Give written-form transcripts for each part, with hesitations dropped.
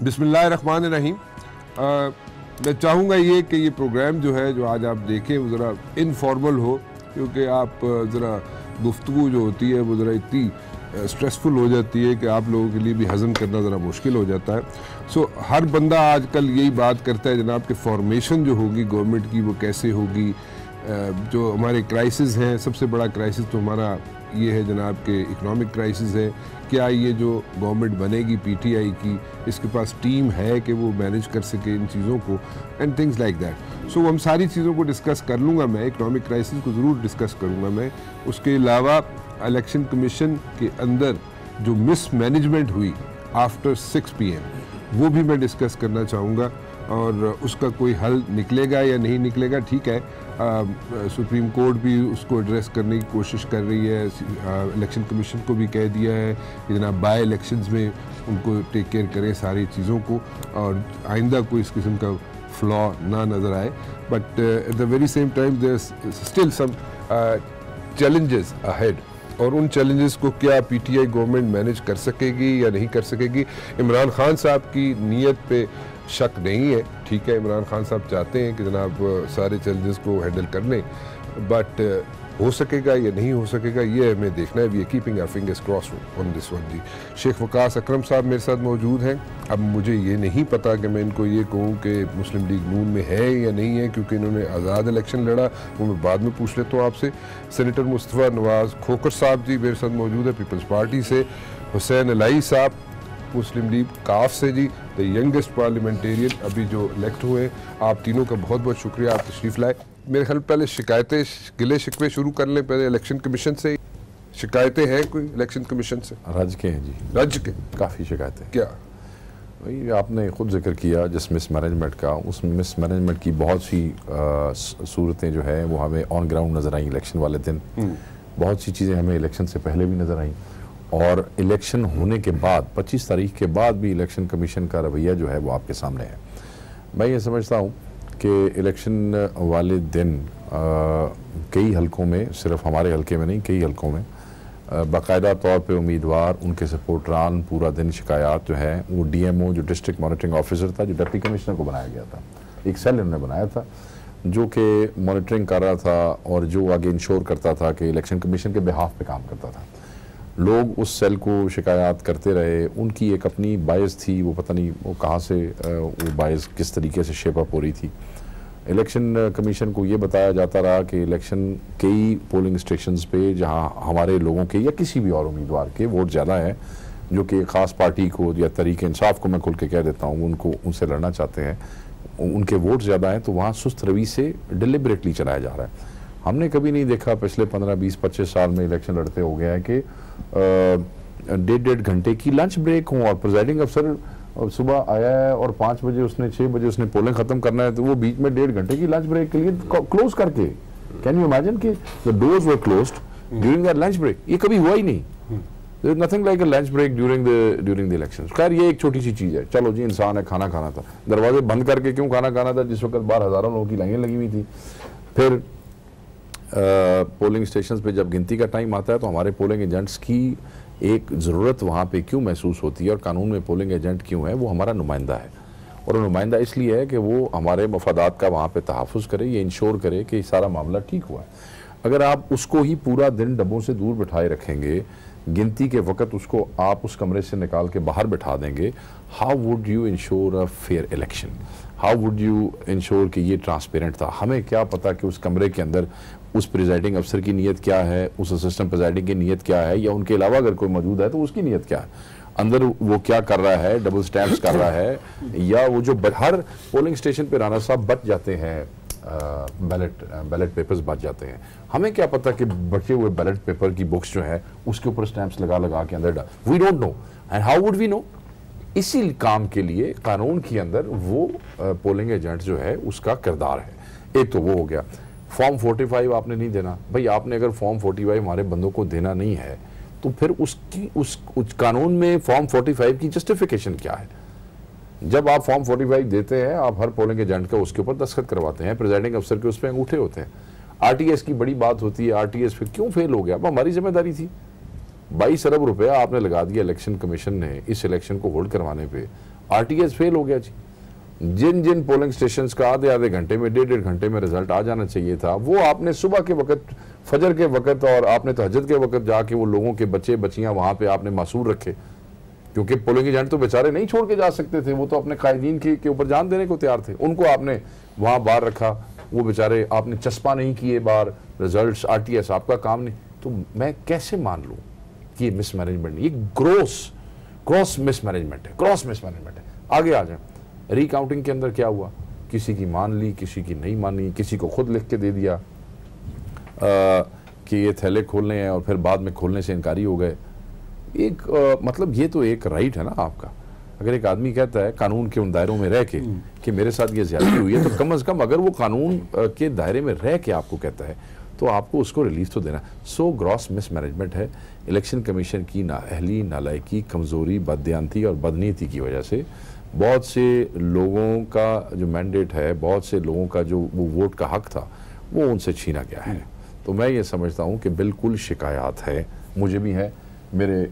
बिस्मिल्लाहिर्रहमानिर्रहीम। मैं चाहूँगा ये कि ये प्रोग्राम जो है जो आज आप देखें वो ज़रा इनफॉर्मल हो, क्योंकि आप ज़रा गुफ्तगू जो होती है वो ज़रा इतनी स्ट्रेसफुल हो जाती है कि आप लोगों के लिए भी हज़म करना ज़रा मुश्किल हो जाता है। हर बंदा आजकल यही बात करता है जनाब कि फॉर्मेशन जो होगी गवर्नमेंट की वो कैसे होगी। जो हमारे क्राइसिस हैं, सबसे बड़ा क्राइसिस तो हमारा ये है जनाब के इकनॉमिक क्राइसिस है। क्या ये जो गवर्नमेंट बनेगी पीटीआई की, इसके पास टीम है कि वो मैनेज कर सके इन चीज़ों को एंड थिंग्स लाइक दैट। सो हम सारी चीज़ों को डिस्कस कर लूँगा मैं, इकनॉमिक क्राइसिस को ज़रूर डिस्कस करूँगा मैं। उसके अलावा इलेक्शन कमीशन के अंदर जो मिस मैनेजमेंट हुई आफ्टर 6 PM वो भी मैं डिस्कस करना चाहूँगा, और उसका कोई हल निकलेगा या नहीं निकलेगा। ठीक है, सुप्रीम कोर्ट भी उसको एड्रेस करने की कोशिश कर रही है, इलेक्शन कमीशन को भी कह दिया है कि जनाब बाय इलेक्शंस में उनको टेक केयर करें सारी चीज़ों को, और आइंदा कोई इस किस्म का फ्लॉ ना नज़र आए। But at the very same time there still some challenges ahead, और उन चैलेंजेस को क्या पीटीआई गवर्नमेंट मैनेज कर सकेगी या नहीं कर सकेगी। इमरान खान साहब की नीयत पे शक नहीं है, ठीक है, इमरान खान साहब चाहते हैं कि जनाब सारे चैलेंजेस को हैंडल कर लें, बट हो सकेगा या नहीं हो सकेगा ये हमें देखना है। We are keeping our fingers crossed on this one ji. Sheikh Waqas Akram साहब मेरे साथ मौजूद हैं। अब मुझे ये नहीं पता कि मैं इनको ये कहूँ कि मुस्लिम लीग नून में है या नहीं है, क्योंकि इन्होंने आज़ाद इलेक्शन लड़ा, वो मैं बाद में पूछ लेता हूँ आपसे। सेनेटर मुस्तफ़ा नवाज़ खोखर साहब जी मेरे साथ मौजूद है पीपल्स पार्टी से। हुसैन अलाई साहब मुस्लिम लीग काफ से जी, द यंगेस्ट पार्लियामेंटेरियन अभी जो इलेक्ट हुए। आप तीनों का बहुत बहुत शुक्रिया, आप तशरीफ़ लाए। मेरे ख्याल पहले शिकायतें गिले शिकवे शुरू कर लें, पहले इलेक्शन कमीशन से। शिकायतें हैं कोई इलेक्शन कमीशन से? राज्य के हैं जी, राज्य के काफ़ी शिकायतें। क्या? वही आपने खुद जिक्र किया जिस मिस मैनेजमेंट का, उस मिस मैनेजमेंट की बहुत सी सूरतें जो है वो हमें ऑन ग्राउंड नज़र आई इलेक्शन वाले दिन। बहुत सी चीज़ें हमें इलेक्शन से पहले भी नज़र आई, और इलेक्शन होने के बाद 25 तारीख के बाद भी इलेक्शन कमीशन का रवैया जो है वो आपके सामने है। मैं ये समझता हूँ कि इलेक्शन वाले दिन कई हलकों में, सिर्फ हमारे हलके में नहीं, कई हलकों में बाकायदा तौर पे उम्मीदवार, उनके सपोर्टरान पूरा दिन शिकायत जो है वो डीएमओ जो डिस्ट्रिक्ट मॉनिटरिंग ऑफिसर था, जो डिप्टी कमिश्नर को बनाया गया था, एक सेल उन्होंने बनाया था जो कि मॉनिटरिंग कर रहा था और जो आगे इंश्योर करता था कि इलेक्शन कमीशन के बिहाफ पे काम करता था। लोग उस सेल को शिकायत करते रहे, उनकी एक अपनी बायस थी, वो पता नहीं वो कहाँ से वो बायस किस तरीके से शेप अप हो रही थी। इलेक्शन कमीशन को ये बताया जाता रहा कि इलेक्शन कई पोलिंग स्टेशंस पे जहाँ हमारे लोगों के या किसी भी और उम्मीदवार के वोट ज़्यादा है, जो कि ख़ास पार्टी को या तरीके इंसाफ को मैं खुल के कह देता हूँ, उनको उनसे लड़ना चाहते हैं, उनके वोट ज़्यादा हैं, तो वहाँ सुस्त रवि से डिलिबरेटली चलाया जा रहा है। हमने कभी नहीं देखा पिछले 15, 20, 25 साल में इलेक्शन लड़ते हो गया है कि 1.5 घंटे की लंच ब्रेक हो, और प्रिजाइडिंग अफसर सुबह आया है और 5 बजे उसने 6 बजे उसने पोलिंग खत्म करना है, तो वो बीच में 1.5 घंटे की लंच ब्रेक के लिए क्लोज करके, कैन यू इमेजिन कि the doors were closed during that lunch break. ये कभी हुआ ही नहीं। There is nothing like a lunch break during the elections. खैर ये एक छोटी सी चीज़ है, चलो जी, इंसान है, खाना खाना था, दरवाजे बंद करके क्यों खाना खाना था जिस वक्त बाहर हज़ारों लोगों की लाइनें लगी हुई थी। फिर पोलिंग स्टेशंस पे जब गिनती का टाइम आता है तो हमारे पोलिंग एजेंट्स की एक ज़रूरत वहाँ पे क्यों महसूस होती है, और कानून में पोलिंग एजेंट क्यों है, वो हमारा नुमाइंदा है। और वो नुमाइंदा इसलिए है कि वो हमारे मफादात का वहाँ पे तहफ़्फ़ुज़ करे, ये इंश्योर करे कि सारा मामला ठीक हुआ है। अगर आप उसको ही पूरा दिन डब्बों से दूर बिठाए रखेंगे, गिनती के वक्त उसको आप उस कमरे से निकाल के बाहर बिठा देंगे, how would you ensure a fair election? How would you ensure कि ये ट्रांसपेरेंट था? हमें क्या पता कि उस कमरे के अंदर उस प्रिजाइडिंग अफसर की नीयत क्या है, उस असिस्टेंट प्रिजाइडिंग की नीयत क्या है, या उनके अलावा अगर कोई मौजूद है तो उसकी नीयत क्या है, अंदर वो क्या कर रहा है, डबल स्टैम्प्स कर रहा है, या वो जो हर पोलिंग स्टेशन पे राना साहब बच जाते हैं, बैलेट पेपर्स बच जाते हैं। हमें क्या पता कि बचे हुए बैलेट पेपर की बुक्स जो है उसके ऊपर स्टैम्प्स लगा लगा के अंदर डाल, we don't know, and how would we know? इसी काम के लिए कानून के अंदर वो पोलिंग एजेंट जो है उसका किरदार है। एक तो वो हो गया। फॉर्म 45 आपने नहीं देना भाई, आपने अगर फॉर्म 45 हमारे बंदों को देना नहीं है तो फिर उसकी उस कानून में फॉर्म 45 की जस्टिफिकेशन क्या है? जब आप फॉर्म 45 देते हैं, आप हर पोलिंग एजेंट का उसके ऊपर दस्तखत करवाते हैं, प्रिजाइडिंग अफसर के उस पर अंगूठे होते हैं। आरटीएस की बड़ी बात होती है, आरटीएस फिर क्यों फेल हो गया? अब हमारी जिम्मेदारी थी। 22 अरब रुपया आपने लगा दिया इलेक्शन कमीशन ने इस इलेक्शन को होल्ड करवाने पे, आरटीएस फेल हो गया जी। जिन जिन पोलिंग स्टेशंस का आधे आधे घंटे में, 1.5 घंटे में रिजल्ट आ जाना चाहिए था, वो आपने सुबह के वक्त, फजर के वक्त, और आपने तहज्जुद के वक्त जाके वो लोगों के बच्चे बच्चियां वहां पे आपने मासूर रखे, क्योंकि पोलिंग एजेंट तो बेचारे नहीं छोड़ के जा सकते थे, वो तो अपने कायदीन के ऊपर जान देने को तैयार थे, उनको आपने वहां बाहर रखा, वो बेचारे आपने चस्पा नहीं किए बाहर, रिजल्ट आरटीएस आपका काम नहीं। तो मैं कैसे मान लूँ कि ये मिसमैनेजमेंट, ये ग्रॉस मिसमैनेजमेंट है, क्रॉस मिसमैनेजमेंट है। आगे आ जाए, रिकाउंटिंग के अंदर क्या हुआ, किसी की मान ली, किसी की नहीं मानी, किसी को खुद लिख के दे दिया कि ये थैले खोलने हैं और फिर बाद में खोलने से इनकारी हो गए। एक मतलब ये तो एक राइट है ना आपका। अगर एक आदमी कहता है कानून के उन दायरों में रह के कि मेरे साथ ये ज्यादती हुई है, तो कम से कम अगर वो कानून के दायरे में रह के आपको कहता है तो आपको उसको रिलीफ तो देना। सो ग्रॉस मिसमैनेजमेंट है। इलेक्शन कमीशन की नाअहली, नालायकी, कमज़ोरी, बददियानती और बदनीति की वजह से बहुत से लोगों का जो मैंडेट है, बहुत से लोगों का जो वो वोट का हक था, वो उनसे छीना गया है। तो मैं ये समझता हूँ कि बिल्कुल शिकायत है, मुझे भी है, मेरे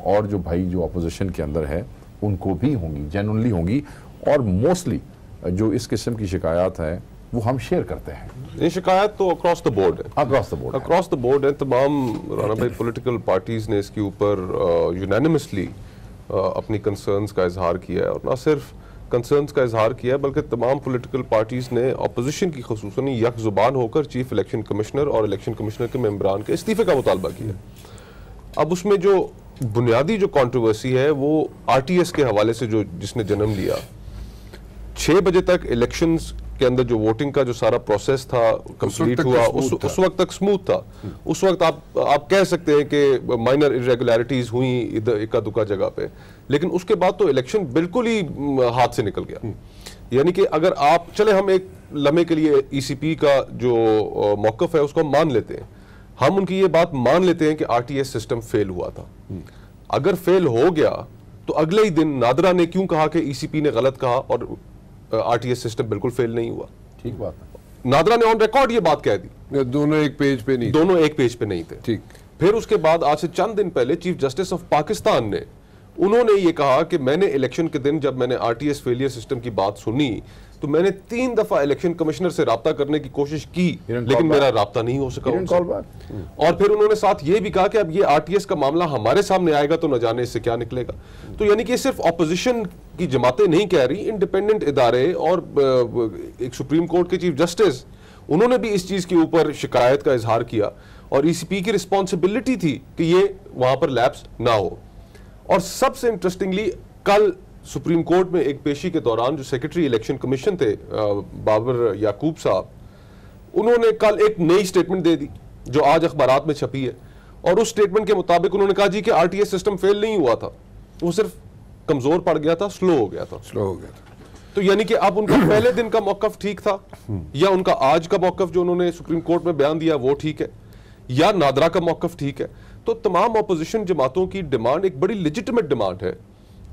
और जो भाई जो अपोजिशन के अंदर है उनको भी होंगी, जेन्युइनली होंगी, और मोस्टली जो इस किस्म की शिकायत है वो हम शेयर करते हैं। ये शिकायत तो अक्रॉस द बोर्ड है, अक्रॉस द बोर्ड है। तमाम राना भाई पॉलिटिकल पार्टीज ने इसके ऊपर यूनानिमसली अपनी कंसर्न्स का इजहार किया है, और ना सिर्फ कंसर्न्स का इजहार किया है बल्कि तमाम पॉलिटिकल पार्टीज ने अपोजिशन की खुसूसन यक जुबान होकर चीफ इलेक्शन कमिश्नर और इलेक्शन कमिश्नर के मेंबरान के इस्तीफे का मुतालबा किया। अब उसमें जो बुनियादी जो कंट्रोवर्सी है वो आरटीएस के हवाले से जो जिसने जन्म लिया, 6 बजे तक इलेक्शंस के अंदर जो वोटिंग का जो सारा प्रोसेस था कंप्लीट हुआ, उस वक्त तक स्मूथ था। उस वक्त आप कह सकते हैं कि माइनर इरेगुलरिटीज हुई इधर इक्का दुक्का जगह पे, लेकिन उसके बाद तो इलेक्शन बिल्कुल ही हाथ से निकल गया। यानी कि अगर आप चले, हम एक लम्हे के लिए ईसीपी का जो मौकफ है उसको हम मान लेते हैं, हम उनकी ये बात मान लेते हैं कि आरटीएस सिस्टम फेल हुआ था। अगर फेल हो गया तो अगले ही दिन नादरा ने क्यों कहा कि ईसीपी ने गलत कहा और आरटीएस सिस्टम बिल्कुल फेल नहीं हुआ? ठीक बात है। नादरा ने ऑन रिकॉर्ड ये बात कह दी। दोनों एक पेज पे नहीं, दोनों एक पेज पे नहीं थे। ठीक। फिर उसके बाद आज से चंद दिन पहले चीफ जस्टिस ऑफ पाकिस्तान ने, उन्होंने ये कहा कि मैंने इलेक्शन के दिन जब मैंने आरटीएस फेलियर सिस्टम की बात सुनी तो मैंने 3 दफा इलेक्शन कमिश्नर से राब्ता करने की कोशिश की, लेकिन मेरा राब्ता नहीं हो सका उनसे। और फिर उन्होंने साथ ये भी कहा कि अब ये आरटीएस का मामला हमारे सामने आएगा तो न जाने इससे क्या निकलेगा। तो यानी कि सिर्फ ऑपोजिशन की जमातें नहीं कह रही, इंडिपेंडेंट इदारे और एक सुप्रीम कोर्ट के चीफ जस्टिस, उन्होंने भी इस चीज के ऊपर शिकायत का इजहार किया, और ईसीपी की रिस्पॉन्सिबिलिटी थी कि ये वहां पर लैप्स ना हो। और सबसे इंटरेस्टिंगली, कल सुप्रीम कोर्ट में एक पेशी के दौरान जो सेक्रेटरी इलेक्शन कमीशन थे बाबर याकूब साहब, उन्होंने कल एक नई स्टेटमेंट दे दी जो आज अखबारात में छपी है, और उस स्टेटमेंट के मुताबिक उन्होंने कहा जी कि आरटीएस सिस्टम फेल नहीं हुआ था, वो सिर्फ कमजोर पड़ गया था, स्लो हो गया था। तो यानी कि अब उनका पहले दिन का मौकफ ठीक था, या उनका आज का मौकफ जो उन्होंने सुप्रीम कोर्ट में बयान दिया वो ठीक है, या नादरा का मौकफ ठीक है। तो तमाम अपोजिशन जमातों की डिमांड एक बड़ी लेजिटिमेट डिमांड है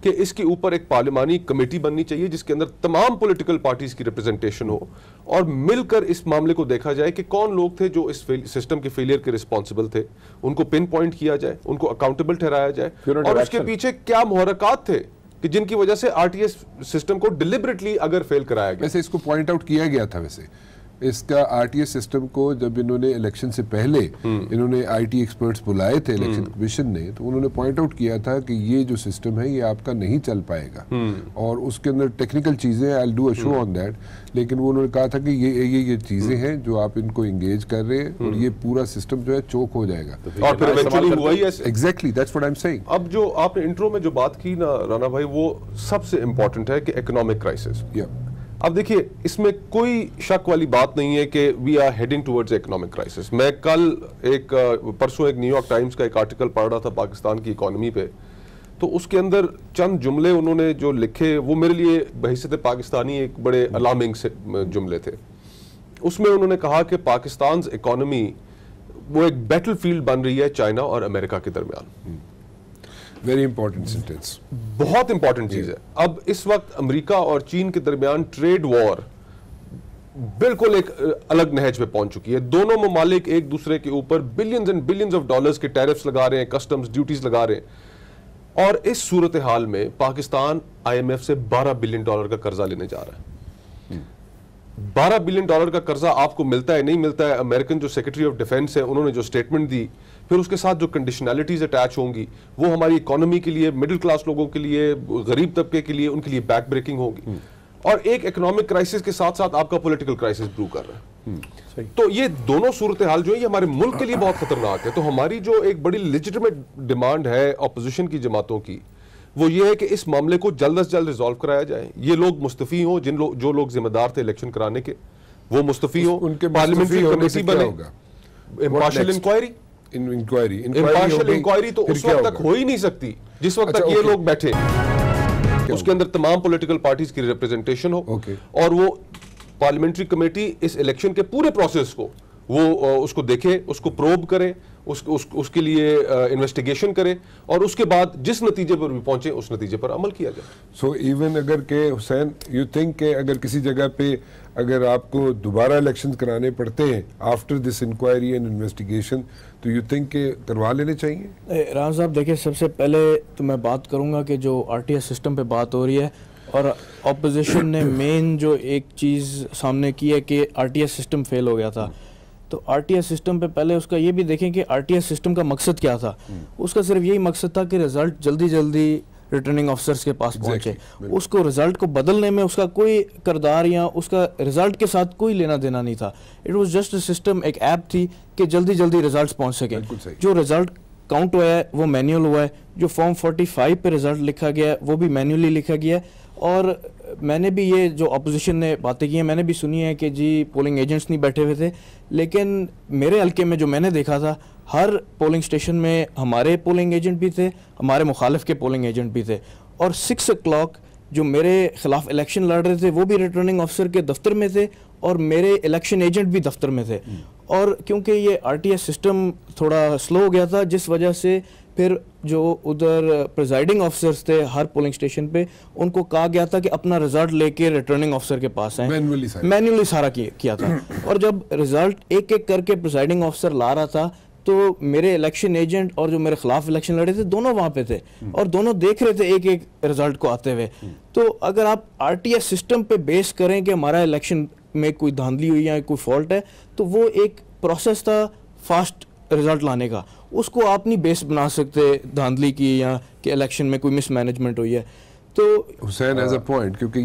कि इसके ऊपर एक पार्लिमानी कमेटी बननी चाहिए जिसके अंदर तमाम पॉलिटिकल पार्टीज की रिप्रेजेंटेशन हो, और मिलकर इस मामले को देखा जाए कि कौन लोग थे जो इस सिस्टम के फेलियर के रिस्पॉन्सिबल थे, उनको पिन पॉइंट किया जाए, उनको अकाउंटेबल ठहराया जाए, और उसके पीछे क्या मुहर्रकात थे कि जिनकी वजह से आरटीएस सिस्टम को डिलिबरेटली अगर फेल कराया गया। वैसे इसको पॉइंट आउट किया गया था, वैसे इसका आरटीएस सिस्टम को जब इन्होंने इलेक्शन से पहले इन्होंने आईटी एक्सपर्ट्स बुलाए थे इलेक्शन कमीशन ने, तो उन्होंने पॉइंट आउट किया था कि ये जो सिस्टम है ये आपका नहीं चल पाएगा, और उसके अंदर टेक्निकल चीजें, I will do a show on that, लेकिन वो उन्होंने कहा था कि ये चीजें हैं जो आप इनको एंगेज कर रहे हैं, और ये पूरा सिस्टम जो है चोक हो जाएगा। और फिर इवेंचुअली हुआ ही ऐसे। Exactly, that's what I am saying. अब जो आपने इंट्रो में जो बात की ना राना भाई, वो सबसे इंपॉर्टेंट है कि इकोनॉमिक क्राइसिस। अब देखिए, इसमें कोई शक वाली बात नहीं है कि we are heading towards economic crisis. मैं कल परसों एक न्यूयॉर्क टाइम्स का एक आर्टिकल पढ़ रहा था पाकिस्तान की इकोनॉमी पे, तो उसके अंदर चंद जुमले उन्होंने जो लिखे वो मेरे लिए बहैसियत पाकिस्तानी एक बड़े अलार्मिंग से जुमले थे। उसमें उन्होंने कहा कि पाकिस्तान इकोनॉमी वो एक बैटलफील्ड बन रही है चाइना और अमेरिका के दरमियान। वेरी इंपॉर्टेंट सेंटेंस, बहुत इंपॉर्टेंट चीज है। अब इस वक्त अमेरिका और चीन के दरमियान ट्रेड वॉर बिल्कुल एक अलग नहज पे पहुंच चुकी है। दोनों ममालिक एक दूसरे के ऊपर billions and billions of dollars के टैरिफ्स लगा रहे हैं, कस्टम्स ड्यूटीज लगा रहे हैं। और इस सूरत हाल में पाकिस्तान IMF से $12 बिलियन का कर्जा लेने जा रहा है। $12 बिलियन का कर्जा आपको मिलता है नहीं मिलता है, अमेरिकन जो सेक्रेटरी ऑफ डिफेंस है उन्होंने जो स्टेटमेंट दी, फिर उसके साथ जो कंडीशनैलिटीज अटैच होंगी वो हमारी इकोनॉमी के लिए, मिडिल क्लास लोगों के लिए, गरीब तबके के लिए, उनके लिए बैक ब्रेकिंग होगी। और एक इकोनॉमिक क्राइसिस के साथ साथ आपका पॉलिटिकल क्राइसिस ब्रू कर रहा है। तो ये दोनों सूरत हाल जो है ये हमारे मुल्क के लिए बहुत खतरनाक है। तो हमारी जो एक बड़ी लेजिटिमेट डिमांड है अपोजिशन की जमातों की, वो ये है कि इस मामले को जल्द से जल्द रिजॉल्व कराया जाए। ये लोग मुस्तफी हो, जो लोग जिम्मेदार थे इलेक्शन कराने के, वो मुस्तफी हो, उनके पार्लियामेंट्री कमेटी बने, इम्पार्शियल इंक्वायरी तो उस वक्त तक हो ही नहीं सकती जिस वक्त तक ये लोग बैठे, उसके अंदर तमाम पॉलिटिकल पार्टीज की रिप्रेजेंटेशन हो, और वो पार्लियामेंट्री कमेटी इस इलेक्शन के पूरे प्रोसेस को वो उसको देखे, उसको प्रोब करे, उसके लिए इन्वेस्टिगेशन करे, और उसके बाद जिस नतीजे पर भी पहुंचे उस नतीजे पर अमल किया जाए। सो इवन अगर के हुसैन यू थिंक के अगर किसी जगह पे अगर आपको दोबारा इलेक्शन कराने पड़ते हैं after this inquiry and investigation, तो यू थिंक के करवा लेने चाहिए? राम साहब देखिए, सबसे पहले तो मैं बात करूंगा कि जो RTS सिस्टम पे बात हो रही है और ऑपोजिशन ने मेन जो एक चीज़ सामने की है कि RTS सिस्टम फेल हो गया था। तो RTS सिस्टम पे पहले उसका ये भी देखें कि RTS सिस्टम का मकसद क्या था। उसका सिर्फ यही मकसद था कि रिजल्ट जल्दी जल्दी रिटर्निंग ऑफिसर्स के पास पहुंचे। उसको रिजल्ट को बदलने में उसका कोई किरदार या उसका रिजल्ट के साथ कोई लेना देना नहीं था। It was just a system, एक ऐप थी कि जल्दी जल्दी रिजल्ट्स पहुंच सके। जो रिजल्ट काउंट हुआ है वो मैन्युअल हुआ है, जो फॉर्म 45 पे रिजल्ट लिखा गया है वो भी मैन्युअली लिखा गया है। और मैंने भी ये जो अपोजिशन ने बातें की हैं मैंने भी सुनी है कि जी पोलिंग एजेंट्स नहीं बैठे हुए थे, लेकिन मेरे हल्के में जो मैंने देखा था हर पोलिंग स्टेशन में हमारे पोलिंग एजेंट भी थे, हमारे मुखालिफ के पोलिंग एजेंट भी थे। और 6 o'clock जो मेरे खिलाफ इलेक्शन लड़ रहे थे वो भी रिटर्निंग ऑफिसर के दफ्तर में थे और मेरे इलेक्शन एजेंट भी दफ्तर में थे। और क्योंकि ये RTS सिस्टम थोड़ा स्लो हो गया था, जिस वजह से फिर जो उधर प्रिजाइडिंग ऑफिसर्स थे हर पोलिंग स्टेशन पे, उनको कहा गया था कि अपना रिजल्ट लेके रिटर्निंग ऑफिसर के पास आए। मैन्युअली सारा किया था। और जब रिजल्ट एक एक करके प्रिजाइडिंग ऑफिसर ला रहा था तो मेरे इलेक्शन एजेंट और जो मेरे खिलाफ इलेक्शन लड़े थे दोनों वहाँ पे थे और दोनों देख रहे थे एक एक रिजल्ट को आते हुए। तो अगर आप RTS सिस्टम पे बेस करें कि हमारा इलेक्शन में कोई धांधली हुई या कोई फॉल्ट है, तो वो एक प्रोसेस था फास्ट रिजल्ट लाने का, उसको आप नहीं बेस बना सकते धांधली की या कि इलेक्शन में कोई मिसमैनेजमेंट हुई है। तो हुसैन एज अ पॉइंट, क्योंकि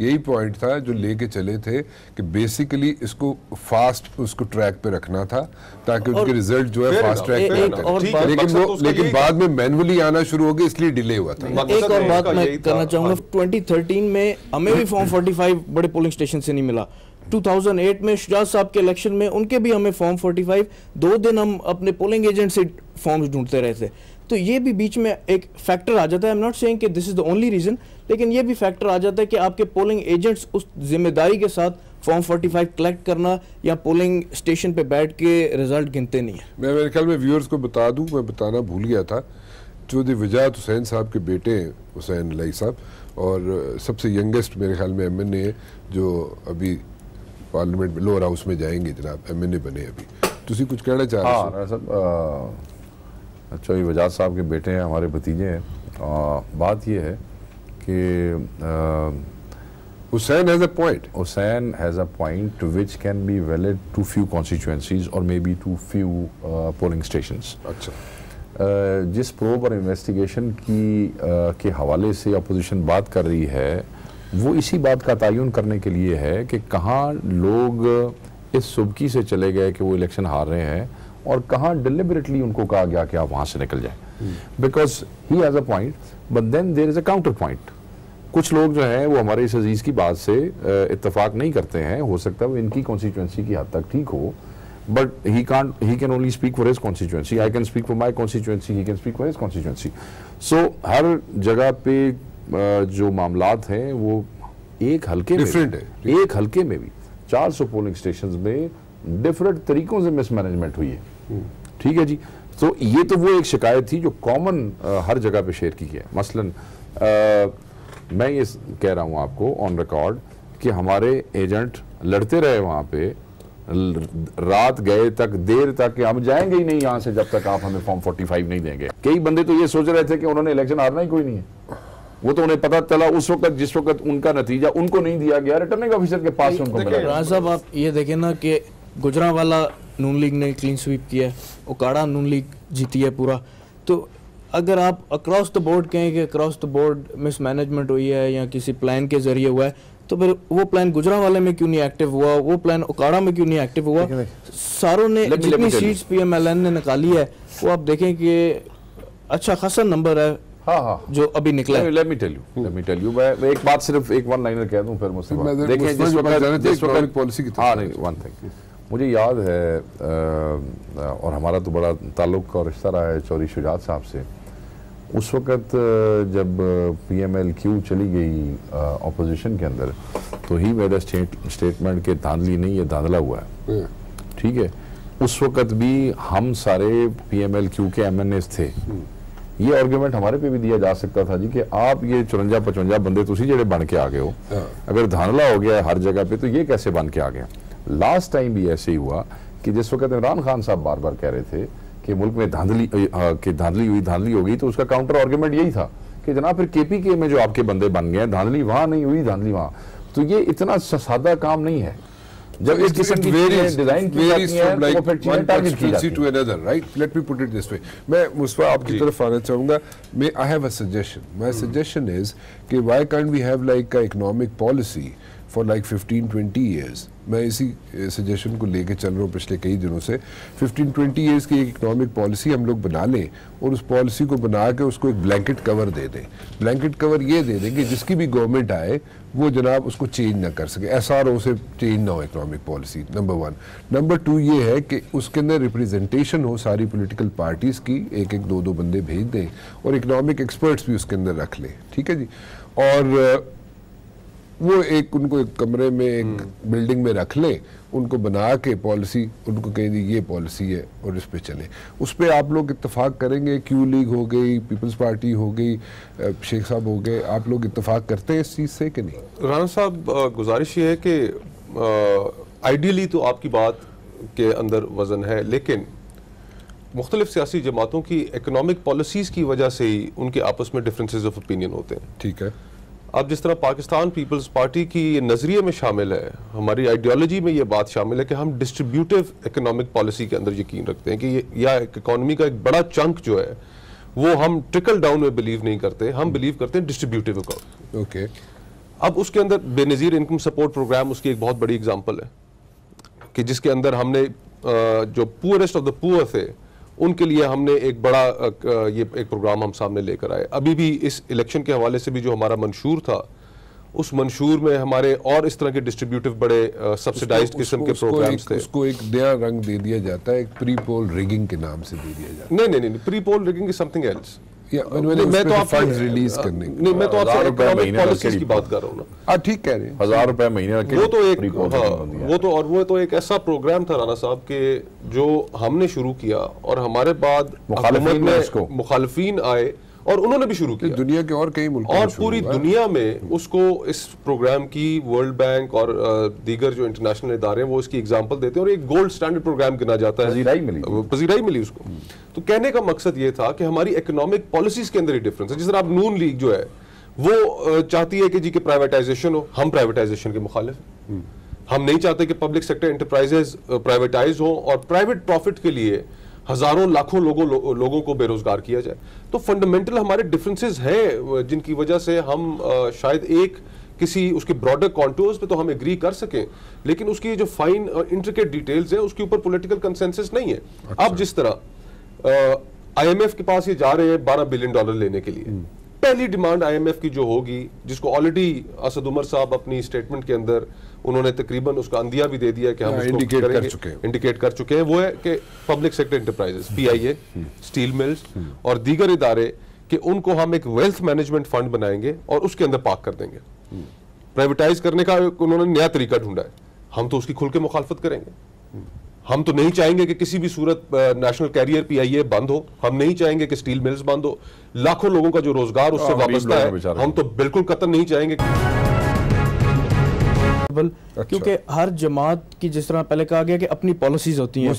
यही पॉइंट था जो लेके चले थे कि बेसिकली इसको फास्ट उसको ट्रैक पे रखना था ताकि उसके रिजल्ट जो है फास्ट ट्रैक पे आना, लेकिन बाद में मैनुअली आना शुरू हो गया इसलिए डिले हुआ था। एक और बात मैं करना चाहूँगा, 2013 में हमें भी फॉर्म 45 बड़े पोलिंग स्टेशन से नहीं मिला। 2008 में शुजात साहब के इलेक्शन में उनके भी हमें फॉर्म 45 2 दिन हम अपने पोलिंग एजेंट से फॉर्म्स ढूंढते रहे थे। तो ये भी बीच में एक फैक्टर आ जाता है। आई एम नॉट सेइंग कि this is the only reason, लेकिन ये भी फैक्टर आ जाता है कि आपके पोलिंग एजेंट्स उस जिम्मेदारी के साथ फॉर्म 45 कलेक्ट करना या पोलिंग स्टेशन पे बैठ के रिजल्ट गिनते नहीं है। मैं मेरे ख्याल में व्यूअर्स को बता दूं, मैं बताना भूल गया था, चौधरी वजाहत हुसैन साहब के बेटे हैं हुसैन लाई साहब, और सबसे यंगेस्ट मेरे ख्याल में MNA है जो अभी पार्लियामेंट में लोअर हाउस में जाएंगे, जनाब MNA बने अभी। तुसी कुछ कहना चाह रहे हो? चौधरी वजाहत साहब के बेटे हैं, हमारे भतीजे हैं। बात यह है कि Hussain has a point. Hussain has a point which can be valid to few constituencies or maybe to few polling stations. अच्छा, जिस प्रोब और इन्वेस्टिगेशन के हवाले से अपोजिशन बात कर रही है वो इसी बात का तयन करने के लिए है कि कहाँ लोग इस सुबकी से चले गए कि वो इलेक्शन हार रहे हैं और कहाँ डिलिबरेटली उनको कहा गया कि आप वहाँ से निकल जाए। Because he has a point but then there is a counter point. कुछ लोग जो हैं वो हमारे इस अजीज़ की बात से इत्तेफाक नहीं करते हैं, हो सकता है वो इनकी कॉन्स्टिट्यूंसी की हद तक ठीक हो, but he can only speak for his constituency, I can speak for my constituency, he can speak for his constituency. So हर जगह पे जो मामलात हैं वो एक हल्के डिफरेंट है, एक हल्के में भी 400 पोलिंग स्टेशन में डिफरेंट तरीकों से मिसमैनेजमेंट हुई है। ठीक है जी, तो ये तो वो एक शिकायत थी जो कॉमन हर जगह पे शेयर की है। मसलन मैं ये कह रहा हूँ आपको ऑन रिकॉर्ड कि हमारे एजेंट लड़ते रहे वहाँ पे रात गए तक, देर तक कि हम जाएंगे ही नहीं यहाँ से जब तक आप हमें फॉर्म 45 नहीं देंगे। कई बंदे तो ये सोच रहे थे कि उन्होंने इलेक्शन हारना ही कोई नहीं है। वो तो उन्हें पता चला उस वक्त जिस वक्त उनका नतीजा उनको नहीं दिया गया, रिटर्निंग ऑफिसर के पास उनको मिला। राणा साहब आप ये देखें ना कि गुजरांवाला नून लीग ने क्लीन स्वीप किया है, उकाड़ा नून लीग जीती है पूरा। तो अगर आप अक्रॉस द बोर्ड कहें कि अक्रॉस द बोर्ड मिसमैनेजमेंट हुई है या किसी प्लान के जरिए हुआ है, तो फिर वो प्लान गुजरांवाले में क्यों नहीं एक्टिव हुआ, वो प्लान उकाड़ा में क्यों नहीं एक्टिव हुआ? सारों ने जितनी सीट्स पीएमएलएन ने निकाली है वो आप देखें कि अच्छा खासा नंबर है। हाँ जो अभी निकला है। लेट मी टेल यू मैं एक बात सिर्फ एक वन लाइनर कह दूं फिर मुझसे देखें जिस वक्त पॉलिसी की हाँ नहीं वन थिंग मुझे याद है और हमारा तो बड़ा ताल्लुक और रिश्ता रहा है चौधरी शुजात साहब से। उस वक्त जब PMLQ चली गई ऑपोजिशन के अंदर तो ही मेरा स्टेटमेंट के धांधली नहीं ये धांधला हुआ है, ठीक है। उस वक्त भी हम सारे PMLQ के MNAs थे। ये आर्गूमेंट हमारे पे भी दिया जा सकता था जी कि आप ये 54-55 बंदे तुसी जेड़े बन के आ गए हो, अगर धांधला हो गया हर जगह पे तो ये कैसे बन के आ गया। लास्ट टाइम भी ऐसे ही हुआ कि जिस वक्त इमरान खान साहब बार बार कह रहे थे कि मुल्क में धांधली हो गई तो उसका काउंटर आर्गूमेंट यही था कि जनाब फिर KPK में जो आपके बंदे बन गए धांधली वहां नहीं हुई, धांधली वहां। तो ये इतना सादा काम नहीं है। जब इस किस्म की डिजाइन की जाती है तो फिर चीजें टारगेट की जाती है। Right, let me put it this way. मैं मुस्तफा आपकी तरफ आना चाहूंगा। I have a suggestion. My suggestion is कि why can't we have like a economic policy for like 15-20 years. मैं इसी सजेशन को लेके चल रहा हूँ पिछले कई दिनों से। 15-20 ईयर्स की एक इकोनॉमिक पॉलिसी हम लोग बना लें और उस पॉलिसी को बना के उसको एक ब्लैंकेट कवर दे दें। ब्लैंकेट कवर ये दे दें कि जिसकी भी गवर्नमेंट आए वो जनाब उसको चेंज ना कर सके, SRO से चेंज ना हो इकोनॉमिक पॉलिसी, नंबर 1। नंबर 2 ये है कि उसके अंदर रिप्रेजेंटेशन हो सारी पॉलिटिकल पार्टीज़ की, एक दो बंदे भेज दें और इकोनॉमिक एक्सपर्ट्स भी उसके अंदर रख लें, ठीक है जी। और वो एक उनको एक कमरे में एक बिल्डिंग में रख लें, उनको बना के पॉलिसी उनको कहें जी ये पॉलिसी है और इस पे चलें। उस पर आप लोग इत्तेफाक करेंगे, Q लीग हो गई, पीपल्स पार्टी हो गई, शेख साहब हो गए, आप लोग इत्तेफाक करते हैं इस चीज़ से कि नहीं? राणा साहब गुजारिश ये है कि आइडियली तो आपकी बात के अंदर वजन है, लेकिन मुख्तलिफ सियासी जमातों की इकोनॉमिक पॉलिसीज़ की वजह से ही उनके आपस में डिफरेंसेस ऑफ ओपिनियन होते हैं, ठीक है। अब जिस तरह पाकिस्तान पीपल्स पार्टी की नज़रिए में शामिल है, हमारी आइडियोलॉजी में ये बात शामिल है कि हम डिस्ट्रीब्यूटिव इकोनॉमिक पॉलिसी के अंदर यकीन रखते हैं कि ये या इकोनॉमी का एक बड़ा चंक जो है वो हम ट्रिकल डाउन में बिलीव नहीं करते, हम बिलीव करते हैं डिस्ट्रीब्यूटिव इकोनॉमी। ओके। अब उसके अंदर बेनज़ीर इनकम सपोर्ट प्रोग्राम उसकी एक बहुत बड़ी एग्जाम्पल है कि जिसके अंदर हमने जो पुअरेस्ट ऑफ द पुअर थे उनके लिए हमने एक बड़ा ये एक प्रोग्राम हम सामने लेकर आए। अभी भी इस इलेक्शन के हवाले से भी जो हमारा मंशूर था उस मंशूर में हमारे और इस तरह के डिस्ट्रीब्यूटिव बड़े सब्सिडाइज्ड किस्म के प्रोग्राम्स थे। उसको एक नया रंग दे दिया जाता है, एक प्री पोल रिगिंग के नाम से दे दिया जाता है। नहीं, pre poll rigging is something else. मैं तो आपको रिलीज करने नहीं, मैं तो आपसे इकोनॉमिक पॉलिसीज की बात कर रहा हूँ ना। ठीक कह रहे हैं। 1000 रुपए महीने वो तो एक वो तो एक ऐसा प्रोग्राम था राणा साहब के जो हमने शुरू किया और हमारे बाद मुखालिफीन आए और उन्होंने भी शुरू किया। दुनिया के और कई मुल्कों और पूरी दुनिया में उसको इस प्रोग्राम की वर्ल्ड बैंक और दीगर जो इंटरनेशनल इदारे हैं वो इसकी एग्जांपल देते हैं और एक गोल्ड स्टैंडर्ड प्रोग्राम गिना जाता है। पजीराई मिली उसको। तो कहने का मकसद ये था कि हमारी इकोनॉमिक पॉलिसीज के अंदर ही डिफरेंस है। जिस तरह अब नून लीग जो है वो चाहती है कि जी के प्राइवेटाइजेशन हो, हम प्राइवेटाइजेशन के मुखालिफ हैं। हम नहीं चाहते कि पब्लिक सेक्टर एंटरप्राइजेज प्राइवेटाइज हो और प्राइवेट प्रॉफिट के लिए हजारों लाखों लोगों को बेरोजगार किया जाए। तो फंडामेंटल हमारे डिफरेंसेस हैं जिनकी वजह से हम शायद एक किसी उसके ब्रॉडर कॉन्टूर्स पे तो हम एग्री कर सकें, लेकिन उसकी जो फाइन और इंट्रिकेट डिटेल्स हैं उसके ऊपर पॉलिटिकल कंसेंसस नहीं है। अब जिस तरह IMF के पास ये जा रहे हैं $12 बिलियन लेने के लिए, पहली डिमांड IMF की जो होगी, जिसको ऑलरेडी असद उमर साहब अपनी स्टेटमेंट के अंदर उन्होंने तकरीबन उसका अंदिया भी दे दिया कि हम इंडिकेट कर चुके हैं, वो है कि public sector enterprises PIA, steel mills और दीगर इदारे कि उनको हम एक वेल्थ मैनेजमेंट फंड बनाएंगे और उसके अंदर पार्क कर देंगे। प्राइवेटाइज करने का उन्होंने नया तरीका ढूंढा है, हम तो उसकी खुल के मुखालफत करेंगे। हम तो नहीं चाहेंगे कि किसी भी सूरत नेशनल कैरियर PIA बंद हो, हम नहीं चाहेंगे कि स्टील मिल्स बंद हो, लाखों लोगों का जो रोजगार उससे वाबस्ता है हम तो बिल्कुल कतई नहीं चाहेंगे। अकाउंटेबल, क्योंकि हर जमात की जिस तरह पहले कहा गया कि अपनी पॉलिसीज होती हैं,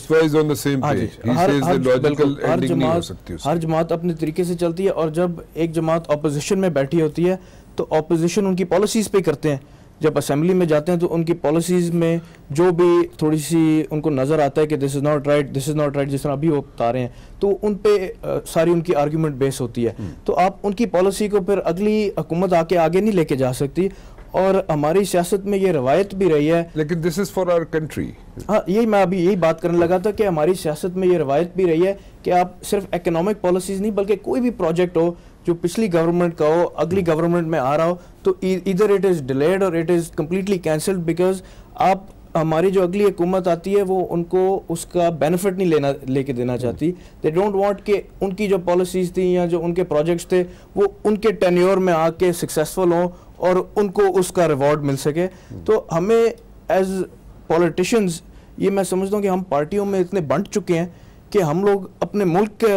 हर जमात अपने तरीके से चलती है, और जब एक जमात अपोजिशन में बैठी होती है तो अपोजिशन उनकी पॉलिसीज पे करते हैं। जब असेंबली में जाते हैं तो उनकी पॉलिसीज में जो भी थोड़ी सी उनको नज़र आता है कि this is not right, this is not right, जिस तरह अभी वो बता रहे हैं, तो उन पे सारी उनकी आर्ग्यूमेंट बेस होती है। तो आप उनकी पॉलिसी को फिर अगली हुकूमत आके आगे नहीं लेके जा सकती, और हमारी सियासत में ये रवायत भी रही है। लेकिन this is for our country. हाँ, यही मैं अभी यही बात करने लगा था कि हमारी सियासत में ये रवायत भी रही है कि आप सिर्फ इकोनॉमिक पॉलिसीज़ नहीं, बल्कि कोई भी प्रोजेक्ट हो जो पिछली गवर्नमेंट का हो, अगली गवर्नमेंट में आ रहा हो, तो इधर इट इज़ डिलेड और it is completely cancelled, because आप हमारी जो अगली हुकूमत आती है वो उनको उसका बेनिफिट नहीं लेके देना चाहती। दे डोंट वांट कि उनकी जो पॉलिसीज़ थी या जो उनके प्रोजेक्ट्स थे वो उनके टेन्योर में आके सक्सेसफुल हों और उनको उसका रिवॉर्ड मिल सके। तो हमें एज पॉलिटिशियंस, ये मैं समझता हूँ कि हम पार्टियों में इतने बंट चुके हैं कि हम लोग अपने मुल्क के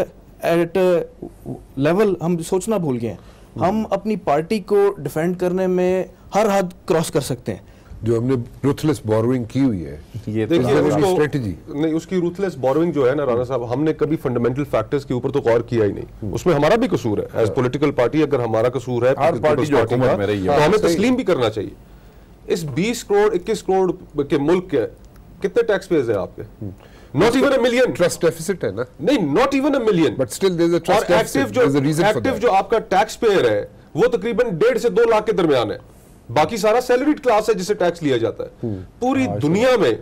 एट लेवल हम सोचना भूल गए हैं। हम अपनी पार्टी को डिफेंड करने में हर हद क्रॉस कर सकते हैं। जो हमने रूथलेस बोरोइंग की हुई है, ये देखिए स्ट्रेटजी नहीं, उसकी रूथलेस बोरोइंग जो है ना राणा साहब, हमने कभी फंडामेंटल फैक्टर्स के ऊपर तो गौर किया ही नहीं। उसमें हमारा भी कसूर है एज पॉलिटिकल पार्टी। अगर हमारा कसूर है हर पार्टी जो हुकूमत में रही है तो हमें तस्लीम भी करना चाहिए। इस 20 करोड़ 21 करोड़ के मुल्क के कितने टैक्स पेयर्स हैं आपके? Not even a million. Trust deficit है ना? नहीं, not even a million. But still there is a trust deficit. There is a reason for that. Active जो आपका टैक्स पेयर है वो तकरीबन 1.5 से 2 लाख के दरमियान है। बाकी सारा सैलरीड क्लास है जिसे टैक्स लिया जाता है। पूरी दुनिया में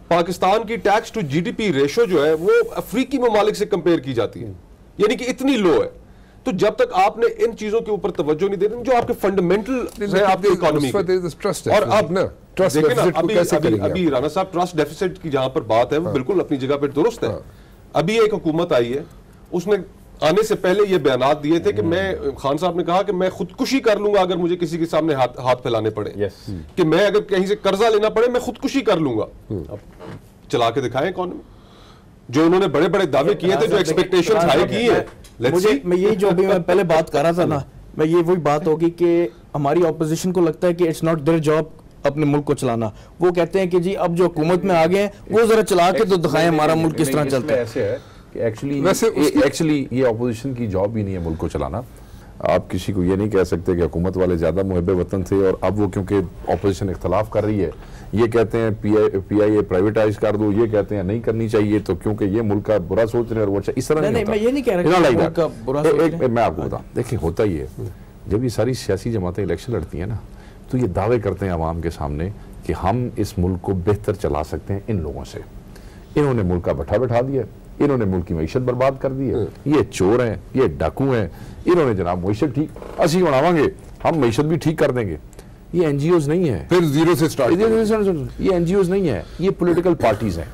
पाकिस्तान की टैक्स टू जीडीपी रेशो जो है वो अफ्रीकी ममालिक से कंपेयर की जाती है, यानी कि इतनी लो है। तो जब तक आपने इन चीजों के ऊपर तवज्जो नहीं देते जो आपके फंडामेंटल है आपकी इकोनॉमी के, और अब देखिए ना अभी राणा साहब ट्रस्ट डेफिसिट की जहां पर बात है वो बिल्कुल अपनी जगह पर दुरुस्त है। अभी एक हुकूमत आई है, उसने आने से पहले ये बयानात दिए थे कि मैं, खान साहब ने कहा कि मैं खुदकुशी कर लूंगा अगर मुझे किसी के सामने हाथ फैलाने पड़े, कि मैं अगर कहीं से कर्जा लेना पड़े मैं खुदकुशी कर लूंगा। अब चला के दिखाएं इकोनॉमी, जो उन्होंने बड़े बड़े दावे किए थे, जो एक्सपेक्टेशंस हाई की है। मैं यही जो अभी मैं पहले बात कर रहा था ना, मैं ये वही बात होगी कि हमारी ऑपोजिशन को लगता है कि इट्स नॉट देयर जॉब अपने मुल्क को चलाना। वो कहते हैं कि जी अब जो हुकूमत में आ गए वो जरा चला के तो दिखाएं हमारा मुल्क किस तरह चलता है। ऐसे है कि एक्चुअली ये ऑपोजिशन की जॉब ही नहीं है मुल्क को चलाना। आप किसी को ये नहीं कह सकते कि हुकूमत वाले ज्यादा मुहब्बे वतन थे और अब वो क्योंकि ऑपोजिशन इख्तलाफ कर रही है, ये कहते हैं पीआईए प्राइवेटाइज कर दो, ये कहते हैं नहीं करनी चाहिए तो क्योंकि ये मुल्क का बुरा सोच रहे हैं, और वो इस तरह नहीं, मैं ये नहीं कह रहा। मैं आपको बताऊं, देखिए होता ही है जब ये सारी सियासी जमातें इलेक्शन लड़ती हैं ना, तो ये दावे करते हैं आवाम के सामने कि हम इस मुल्क को बेहतर चला सकते हैं इन लोगों से। इन्होंने मुल्क का भट्ठा बैठा दिया, इन्होंने मुल्क की मईशत बर्बाद कर दी है, ये चोर हैं, ये डाकू हैं, इन्होंने जनाब मईशत ठीक असी बनावांगे, हम मईशत भी ठीक कर देंगे। ये एनजीओज नहीं है, फिर जीरो से स्टार्ट, ये एनजीओज नहीं है, ये पॉलिटिकल पार्टीज हैं।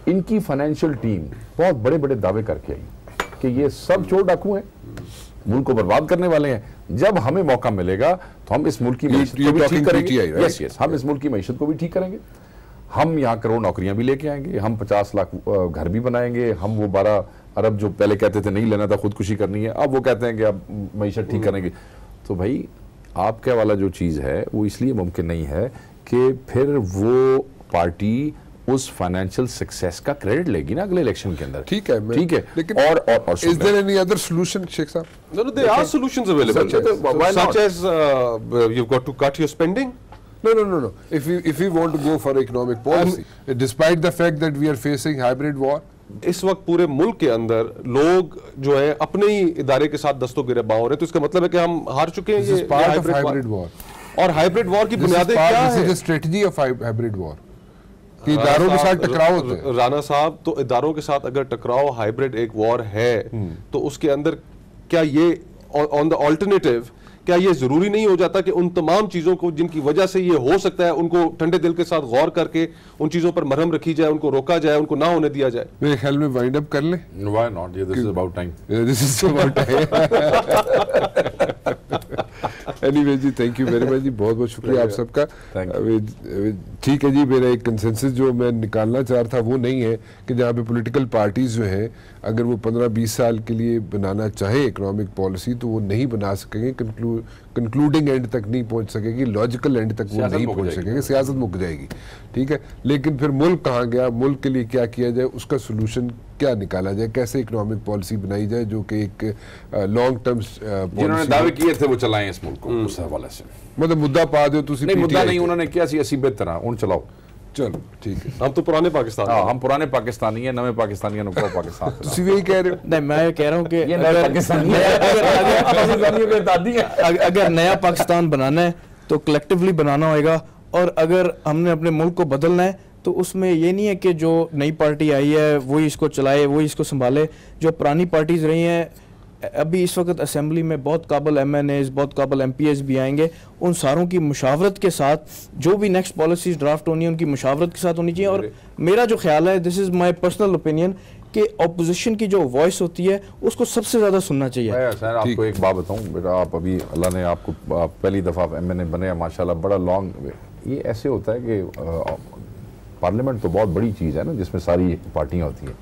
इनकी फाइनेंशियल टीम बहुत बड़े बड़े दावे करके आई कि ये सब चोर डाकू हैं, मुल्क को बर्बाद करने वाले हैं। जब हमें मौका मिलेगा तो हम इस मुल्क की मईशत को भी ठीक करेंगे। यस, हम इस मुल्क की मईशत को भी ठीक करेंगे। हम यहाँ करोड़ नौकरियां भी लेके आएंगे, हम 50 लाख घर भी बनाएंगे, हम वो 12 अरब जो पहले कहते थे नहीं लेना था खुदकुशी करनी है, अब वो कहते हैं कि अब मईशत ठीक करेंगे। तो भाई आपके वाला जो चीज़ है वो इसलिए मुमकिन नहीं है कि फिर वो पार्टी उस फाइनेंशियल सक्सेस का क्रेडिट लेगी ना अगले इलेक्शन के अंदर। ठीक है, लेकिन और is there any other solution Sheikh साहब? No, there are solutions available, such as you've got to cut your spending. No. If we want to go for economic policy, despite the fact that we are facing hybrid war, इस वक्त पूरे मुल्क के अंदर लोग जो है अपने ही इदारे के साथ दस्तों गिरफ्तार हो रहे हैं, तो इसका मतलब है कि हम हार चुके हैं। ये हाइब्रिड वॉर, और हाइब्रिड वॉर की बुनियादें क्या है? स्ट्रेटजी ऑफ हाइब्रिड वॉर कि इदारों के साथ टकराव होते हैं। राणा साहब, तो इदारों के साथ अगर टकराव हाइब्रिड एक वॉर है तो उसके अंदर क्या ये ऑन द ऑल्टरनेटिव, क्या ये जरूरी नहीं हो जाता कि उन तमाम चीजों को जिनकी वजह से ये हो सकता है उनको ठंडे दिल के साथ गौर करके उन चीजों पर मरहम रखी जाए, उनको रोका जाए, उनको ना होने दिया जाए? मेरे ख्याल में वाइंड अप कर ले। Why not? This is about time. This is about time. Anyway ji, thank you very much ji, बहुत बहुत शुक्रिया आप सबका। ठीक है जी, मेरा एक कंसेंसस जो मैं निकालना चाह रहा था वो नहीं है कि जहाँ पे पॉलिटिकल पार्टीज जो हैं अगर वो 15-20 साल के लिए बनाना चाहे इकोनॉमिक पॉलिसी तो वो नहीं बना सकेंगे, कंक्लूडिंग एंड तक नहीं पहुंच सकेगी, लॉजिकल एंड तक वो नहीं पहुंच सकेंगे, सियासत मुक जाएगी। ठीक है, लेकिन फिर मुल्क कहाँ गया, मुल्क के लिए क्या किया जाए, उसका सोल्यूशन क्या निकाला जाए, कैसे इकोनॉमिक पॉलिसी बनाई जाए जो कि एक लॉन्ग टर्म जिन्होंने दावे किए थे वो चलाएं इस मुल्क को, उस हवाले से मतलब मुद्दा पा दो तुसी नहीं, मुद्दा नहीं, उन्होंने किया सी असी बेहतर उन चलाओ। चलो ठीक है, हम तो पुराने पाकिस्तान, हम पुराने पाकिस्तानी हैं, नवे पाकिस्तानी हैं, नुकड़ा पाकिस्तान। तुसी वही कह रहे हो? नहीं, मैं कह रहा हूँ कि अगर नया पाकिस्तान बनाना है तो कलेक्टिवली बनाना होगा, और अगर हमने अपने मुल्क को बदलना है तो उसमें ये नहीं है कि जो नई पार्टी आई है वही इसको चलाए, वही इसको संभाले। जो पुरानी पार्टीज रही हैं, अभी इस वक्त असेंबली में बहुत काबिल MNAs, बहुत काबिल MPs भी आएंगे, उन सारों की मुशावरत के साथ जो भी नेक्स्ट पॉलिसीज ड्राफ्ट होनी है उनकी मुशावरत के साथ होनी चाहिए। और मेरा जो ख्याल है, this is my personal opinion, कि अपोजिशन की जो वॉइस होती है उसको सबसे ज़्यादा सुनना चाहिए। सर आपको एक बात बताऊं बेटा, आप अभी अल्लाह ने आपको पहली दफ़ा MNA बने माशाल्लाह, बड़ा लॉन्ग, ये ऐसे होता है कि पार्लियामेंट तो बहुत बड़ी चीज़ है ना जिसमें सारी पार्टियाँ होती हैं।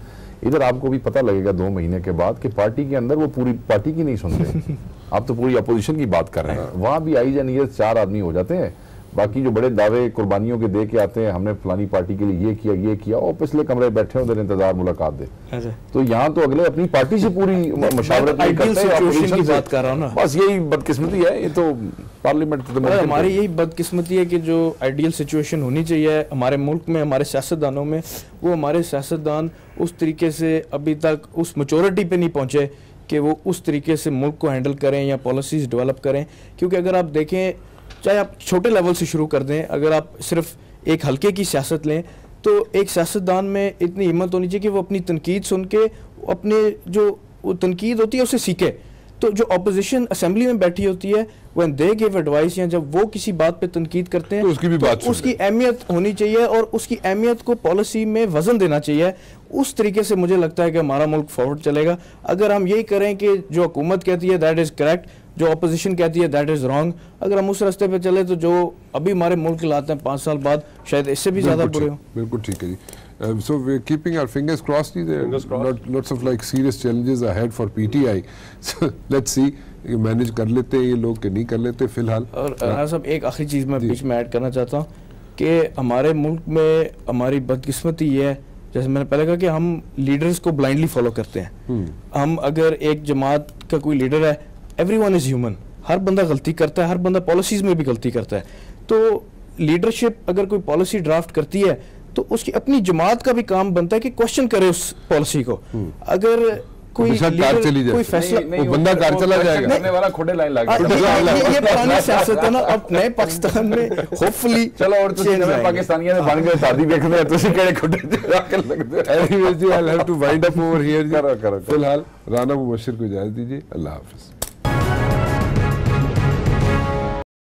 इधर आपको भी पता लगेगा 2 महीने के बाद कि पार्टी के अंदर वो पूरी पार्टी की नहीं सुनते, आप तो पूरी अपोजिशन की बात कर रहे हैं। वहाँ भी आई जानिए 4 आदमी हो जाते हैं, बाकी जो बड़े दावे कुर्बानियों के दे के आते हैं, हमने फलानी पार्टी के लिए ये किया, और पिछले कमरे बैठे उधर इंतजार मुलाकात दे। तो यहाँ तो अगले अपनी पार्टी से पूरी मशावरत नहीं करते हैं, बात कर रहा हूँ ना। बस यही बदकिस्मती है, ये तो पार्लियामेंट तो हमारी यही बदकिस्मती है कि जो आइडियल सिचुएशन होनी चाहिए हमारे मुल्क में, हमारे सियासतदानों में, वो हमारे सियासतदान उस तरीके से अभी तक उस मैच्योरिटी पे नहीं पहुँचे कि वो उस तरीके से मुल्क को हैंडल करें या पॉलिसीज़ डेवलप करें। क्योंकि अगर आप देखें, चाहे आप छोटे लेवल से शुरू कर दें, अगर आप सिर्फ एक हल्के की सियासत लें तो एक सियासतदान में इतनी हिम्मत होनी चाहिए कि वो अपनी तनकीद सुन के अपने जो तनकीद होती है उसे सीखे। तो जो अपोजिशन असेंबली में बैठी होती है, व्हेन दे गिव एडवाइस या जब वो किसी बात पे तनकीद करते हैं तो उसकी भी बात उसकी अहमियत होनी चाहिए और उसकी अहमियत को पॉलिसी में वजन देना चाहिए। उस तरीके से मुझे लगता है कि हमारा मुल्क फॉरवर्ड चलेगा। अगर हम यही करें कि जो हुकूमत कहती है दैट इज़ करेक्ट, जो अपोजिशन कहती है दैट इज़ रॉन्ग, अगर हम उस रास्ते पे चले तो जो अभी हमारे मुल्क के लाते हैं 5 साल बाद शायद इससे भी ज़्यादा बुरे हो। बिल्कुल ठीक है जी। So we're keeping our fingers crossed. Lots of like serious challenges ahead for PTI. So let's see, manage कर लेते हैं ये लोग कि नहीं कर लेते फिलहाल। और राना साहब, एक आखिरी चीज़ मैं बीच में ऐड करना चाहता हूँ कि हमारे मुल्क में हमारी बदकिस्मती ये है, जैसे मैंने पहले कहा कि हम लीडर्स को ब्लाइंडली फॉलो करते हैं। हम अगर एक जमात का कोई लीडर है, एवरीवन इज़ ह्यूमन, हर बंदा गलती करता है, हर बंदा पॉलिसीज़ में भी गलती करता है। तो लीडरशिप अगर कोई पॉलिसी ड्राफ्ट करती है तो उसकी अपनी जमात का भी काम बनता है कि क्वेश्चन करे उस पॉलिसी को। अगर कोई लीडर कोई फैसला, वो बंदा कार चला जाएगा, करने वाला खुदे लाइन लगा ये पुरानी सियासत है ना। अब नए पाकिस्तान में होपफुली चलो, और तुसी नवे पाकिस्तानियां ने बन गए शादी देखते हैं, तुसी केड़े खुदे जाके लगदे। एनीवेज जी, I have to wind up over here. फिलहाल राना मुबशिर को इजाजत दीजिए, अल्लाह हाफिज।